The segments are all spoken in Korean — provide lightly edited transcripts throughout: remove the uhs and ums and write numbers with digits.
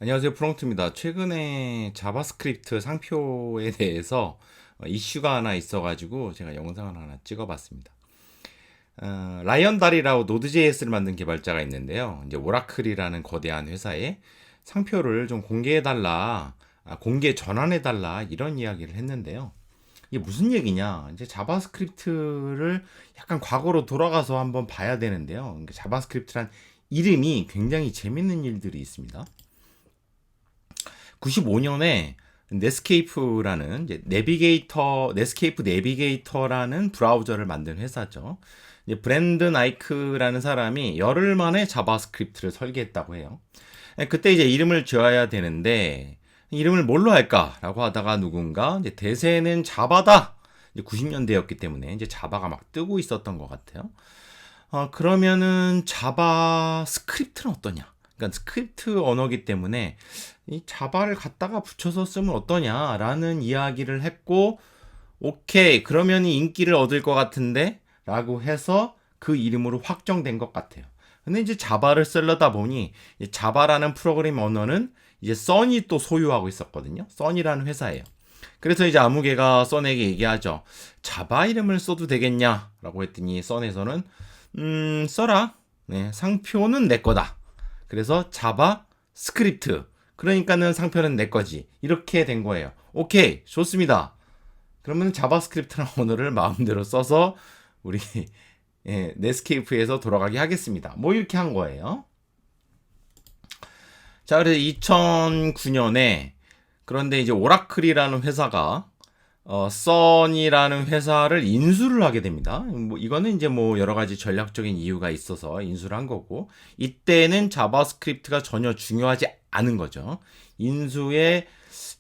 안녕하세요, 프롱트입니다. 최근에 자바스크립트 상표에 대해서 이슈가 하나 있어가지고 제가 영상을 하나 찍어봤습니다. 라이언달이라고 노드.js를 만든 개발자가 있는데요. 이제 오라클이라는 거대한 회사에 상표를 좀 공개해달라, 공개 전환해달라 이런 이야기를 했는데요. 이게 무슨 얘기냐? 이제 자바스크립트를 약간 과거로 돌아가서 한번 봐야 되는데요. 그러니까 자바스크립트란 이름이 굉장히 재밌는 일들이 있습니다. 95년에 넷스케이프라는 이제 넷스케이프 내비게이터라는 브라우저를 만든 회사죠. 이제 브랜든 나이크라는 사람이 열흘 만에 자바스크립트를 설계했다고 해요. 그때 이제 이름을 지어야 되는데 이름을 뭘로 할까라고 하다가 누군가 이제 대세는 자바다. 이제 90년대였기 때문에 이제 자바가 막 뜨고 있었던 것 같아요. 그러면은 자바스크립트는 어떠냐? 그러니까 스크립트 언어기 때문에 이 자바를 갖다가 붙여서 쓰면 어떠냐라는 이야기를 했고, 오케이, 그러면 인기를 얻을 것 같은데 라고 해서 그 이름으로 확정된 것 같아요. 근데 이제 자바를 쓰려다 보니 자바라는 프로그램 언어는 이제 써니 또 소유하고 있었거든요. 써니라는 회사예요. 그래서 이제 아무개가 써에게 얘기하죠. 자바 이름을 써도 되겠냐라고 했더니 써에서는 써라. 네, 상표는 내 거다. 그래서 자바 스크립트. 그러니까는 상표는 내 거지. 이렇게 된 거예요. 오케이, 좋습니다. 그러면 자바스크립트라는 언어를 마음대로 써서 우리 넷스케이프에서 돌아가게 하겠습니다. 뭐 이렇게 한 거예요. 자, 그래서 2009년에 그런데 이제 오라클이라는 회사가 써니라는 회사를 인수를 하게 됩니다. 뭐 이거는 이제 뭐 여러 가지 전략적인 이유가 있어서 인수를 한 거고, 이때는 자바스크립트가 전혀 중요하지 않은 거죠. 인수에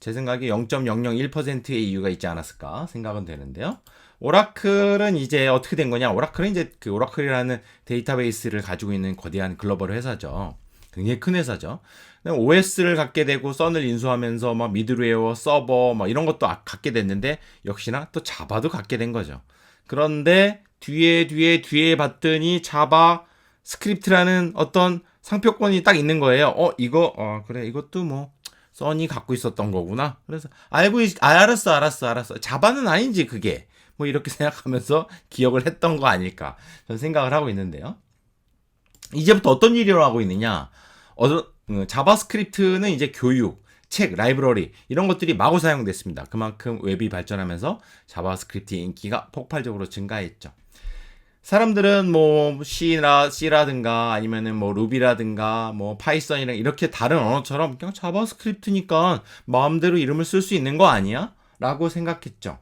제 생각에 0.001%의 이유가 있지 않았을까 생각은 되는데요. 오라클은 이제 어떻게 된 거냐? 오라클은 이제 그 오라클이라는 데이터베이스를 가지고 있는 거대한 글로벌 회사죠. 굉장히 큰 회사죠. OS를 갖게 되고 썬을 인수하면서 막 미드웨어, 서버 막 이런 것도 갖게 됐는데 역시나 또 자바도 갖게 된 거죠. 그런데 뒤에 봤더니 자바 스크립트라는 어떤 상표권이 딱 있는 거예요. 그래, 이것도 뭐 써니 갖고 있었던 거구나. 그래서 알았어. 자바는 아니지 그게. 뭐 이렇게 생각하면서 기억을 했던 거 아닐까 저는 생각을 하고 있는데요. 이제부터 어떤 일을 하고 있느냐? 자바스크립트는 이제 교육, 책, 라이브러리 이런 것들이 마구 사용됐습니다. 그만큼 웹이 발전하면서 자바스크립트의 인기가 폭발적으로 증가했죠. 사람들은 뭐 C라든가 아니면은 뭐 루비라든가 뭐 파이썬이랑 이렇게 다른 언어처럼 그냥 자바스크립트니까 마음대로 이름을 쓸 수 있는 거 아니야? 라고 생각했죠.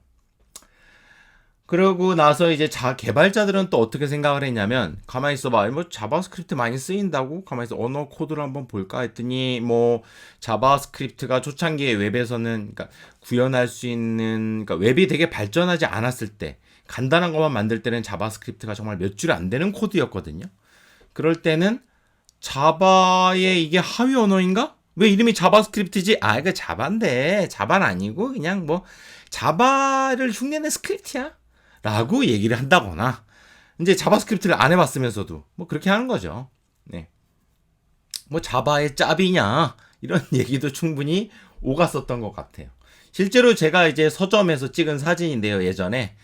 그러고 나서 이제 개발자들은 또 어떻게 생각을 했냐면, 가만히 있어봐. 뭐 자바스크립트 많이 쓰인다고? 가만히 있어. 언어 코드를 한번 볼까 했더니, 뭐 자바스크립트가 초창기에 웹에서는, 그러니까 구현할 수 있는, 그러니까 웹이 되게 발전하지 않았을 때, 간단한 것만 만들 때는 자바스크립트가 정말 몇 줄 안 되는 코드였거든요. 그럴 때는 자바의 이게 하위 언어인가? 왜 이름이 자바스크립트지? 이거 자바인데, 자바는 아니고 그냥 뭐 자바를 흉내낸 스크립트야 라고 얘기를 한다거나, 이제 자바스크립트를 안 해봤으면서도 뭐 그렇게 하는 거죠. 네. 뭐 자바의 짭이냐 이런 얘기도 충분히 오갔었던 것 같아요. 실제로 제가 이제 서점에서 찍은 사진인데요. 예전에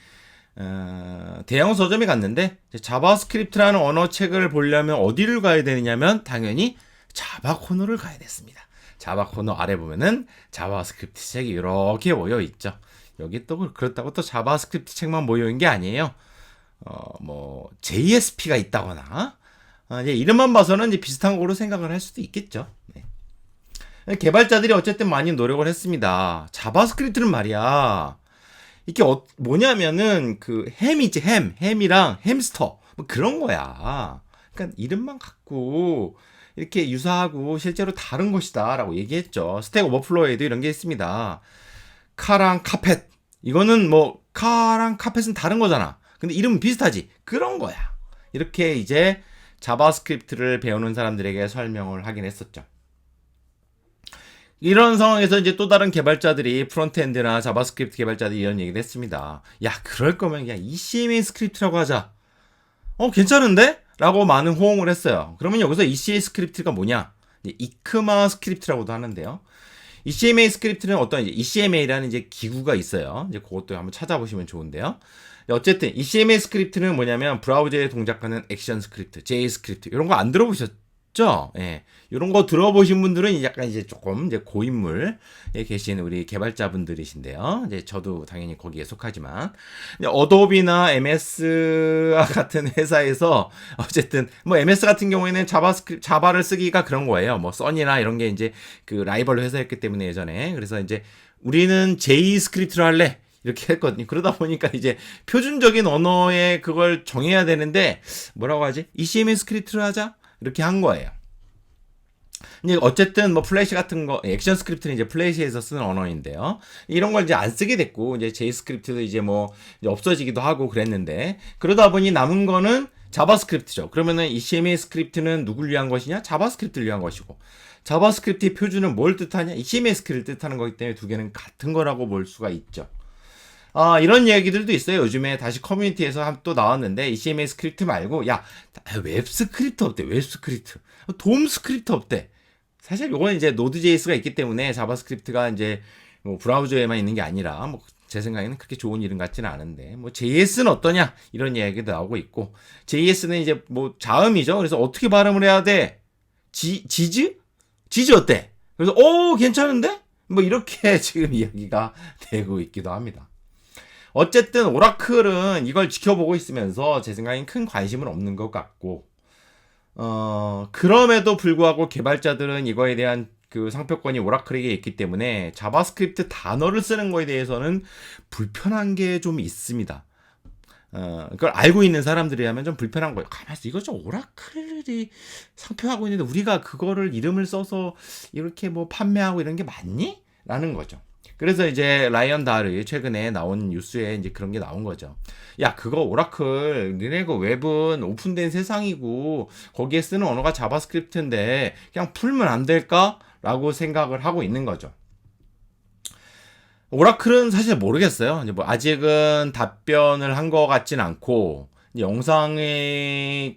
대형 서점에 갔는데 자바스크립트라는 언어책을 보려면 어디를 가야 되느냐면 당연히 자바 코너를 가야 됐습니다. 자바 코너 아래 보면은 자바스크립트 책이 이렇게 모여 있죠. 여기 또 그렇다고 또 자바스크립트 책만 모여있는 게 아니에요. 뭐 JSP가 있다거나 이제 이름만 봐서는 이제 비슷한 거로 생각을 할 수도 있겠죠. 네. 개발자들이 어쨌든 많이 노력을 했습니다. 자바스크립트는 말이야. 이게 뭐냐면은 그 햄이지 햄이랑 햄스터 뭐 그런 거야. 그러니까 이름만 갖고 이렇게 유사하고 실제로 다른 것이다라고 얘기했죠. 스택 오버플로우에도 이런 게 있습니다. 카랑 카펫. 이거는 뭐 카랑 카펫은 다른 거잖아. 근데 이름은 비슷하지. 그런 거야. 이렇게 이제 자바스크립트를 배우는 사람들에게 설명을 하긴 했었죠. 이런 상황에서 이제 또 다른 개발자들이 프론트엔드나 자바스크립트 개발자들이 이런 얘기를 했습니다. 야, 그럴 거면 그냥 ECMA 스크립트라고 하자. 괜찮은데? 라고 많은 호응을 했어요. 그러면 여기서 ECMA 스크립트가 뭐냐? 이크마 스크립트라고도 하는데요. ECMA 스크립트는 어떤 이제 ECMA라는 이제 기구가 있어요. 이제 그것도 한번 찾아보시면 좋은데요. 어쨌든 ECMA 스크립트는 뭐냐면 브라우저에 동작하는 액션 스크립트, J 스크립트 이런 거 안 들어보셨죠? 예. 이런 거 들어보신 분들은 약간 이제 조금 이제 고인물에 계신 우리 개발자분들이신데요. 이제 저도 당연히 거기에 속하지만 어도비나 MS 같은 회사에서 어쨌든 뭐 MS 같은 경우에는 자바를 쓰기가 그런 거예요. 뭐 써니나 이런 게 이제 그 라이벌 회사였기 때문에 예전에 그래서 이제 우리는 J 스크립트로 할래. 이렇게 했거든요. 그러다 보니까 이제 표준적인 언어에 그걸 정해야 되는데 뭐라고 하지? ECMA 스크립트로 하자? 이렇게 한 거예요. 이제 어쨌든 뭐 플래시 같은 거 액션 스크립트는 이제 플래시에서 쓰는 언어인데요. 이런 걸 이제 안 쓰게 됐고 이제 J 스크립트도 이제 뭐 이제 없어지기도 하고 그랬는데 그러다 보니 남은 거는 자바스크립트죠. 그러면은 ECMA 스크립트는 누굴 위한 것이냐? 자바스크립트를 위한 것이고 자바스크립트의 표준은 뭘 뜻하냐? ECMA 스크립트를 뜻하는 거기 때문에 두 개는 같은 거라고 볼 수가 있죠. 이런 얘기들도 있어요. 요즘에 다시 커뮤니티에서 또 나왔는데 ECMA 스크립트 말고 웹 스크립트 없대. 웹 스크립트. 돔 스크립트 없대. 사실 요거는 이제 노드.js가 있기 때문에 자바스크립트가 이제 뭐 브라우저에만 있는 게 아니라 뭐 제 생각에는 그렇게 좋은 이름 같지는 않은데 뭐 JS는 어떠냐 이런 이야기도 나오고 있고 JS는 이제 뭐 자음이죠. 그래서 어떻게 발음을 해야 돼? 지즈 어때? 그래서 괜찮은데? 뭐 이렇게 지금 이야기가 되고 있기도 합니다. 어쨌든 오라클은 이걸 지켜보고 있으면서 제 생각엔 큰 관심은 없는 것 같고 그럼에도 불구하고 개발자들은 이거에 대한 그 상표권이 오라클에게 있기 때문에 자바스크립트 단어를 쓰는 거에 대해서는 불편한 게 좀 있습니다. 그걸 알고 있는 사람들이라면 좀 불편한 거예요. 가만있어. 이거 좀 오라클이 상표하고 있는데 우리가 그거를 이름을 써서 이렇게 뭐 판매하고 이런 게 맞니? 라는 거죠. 그래서 이제 라이언 다르 최근에 나온 뉴스에 이제 그런 게 나온 거죠. 야, 그거 오라클, 니네 그 웹은 오픈된 세상이고 거기에 쓰는 언어가 자바스크립트인데 그냥 풀면 안 될까? 라고 생각을 하고 있는 거죠. 오라클은 사실 모르겠어요. 이제 뭐 아직은 답변을 한 것 같진 않고 영상을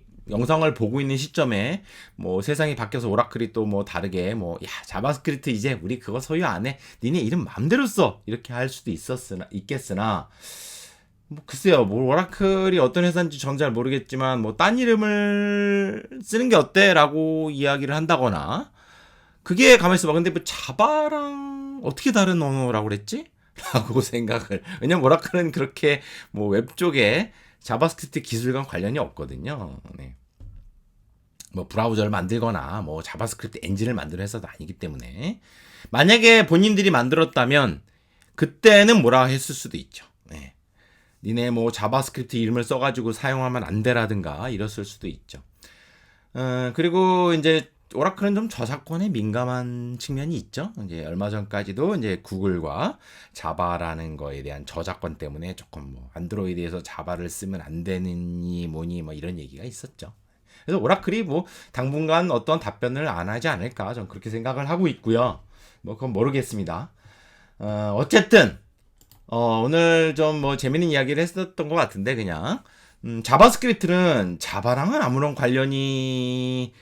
보고 있는 시점에 뭐 세상이 바뀌어서 오라클이 또 뭐 다르게 자바스크립트 이제 우리 그거 소유 안 해. 니네 이름 맘대로 써. 이렇게 할 수도 있겠으나 뭐 글쎄요. 뭐 오라클이 어떤 회사인지 전 잘 모르겠지만 뭐 딴 이름을 쓰는 게 어때라고 이야기를 한다거나 그게 가만히 있어봐. 근데 뭐 자바랑 어떻게 다른 언어라고 그랬지? 라고 생각을. 왜냐면 오라클은 그렇게 뭐 웹 쪽에 자바스크립트 기술과 관련이 없거든요. 네. 뭐 브라우저를 만들거나 뭐 자바스크립트 엔진을 만드는 회사도 아니기 때문에 만약에 본인들이 만들었다면 그때는 뭐라 했을 수도 있죠. 네. 니네 뭐 자바스크립트 이름을 써가지고 사용하면 안 되라든가 이랬을 수도 있죠. 그리고 이제 오라클은 좀 저작권에 민감한 측면이 있죠. 이제 얼마 전까지도 이제 구글과 자바라는 거에 대한 저작권 때문에 조금 뭐 안드로이드에서 자바를 쓰면 안 되느니 뭐니 뭐 이런 얘기가 있었죠. 그래서 오라클이 뭐 당분간 어떤 답변을 안 하지 않을까 전 그렇게 생각을 하고 있고요. 뭐 그건 모르겠습니다. 어쨌든 오늘 좀 뭐 재밌는 이야기를 했었던 것 같은데 그냥 자바스크립트는 자바랑은 아무런 관련이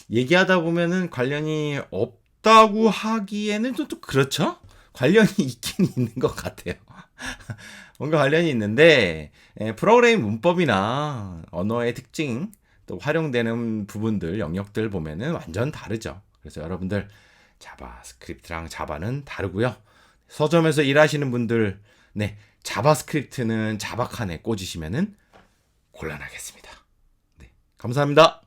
얘기하다 보면은 관련이 없다고 하기에는 또 그렇죠? 관련이 있긴 있는 것 같아요. 뭔가 관련이 있는데 프로그래밍 문법이나 언어의 특징 또 활용되는 부분들 영역들 보면은 완전 다르죠. 그래서 여러분들 자바스크립트랑 자바는 다르고요. 서점에서 일하시는 분들 자바스크립트는 자바칸에 꽂으시면은 곤란하겠습니다. 네, 감사합니다.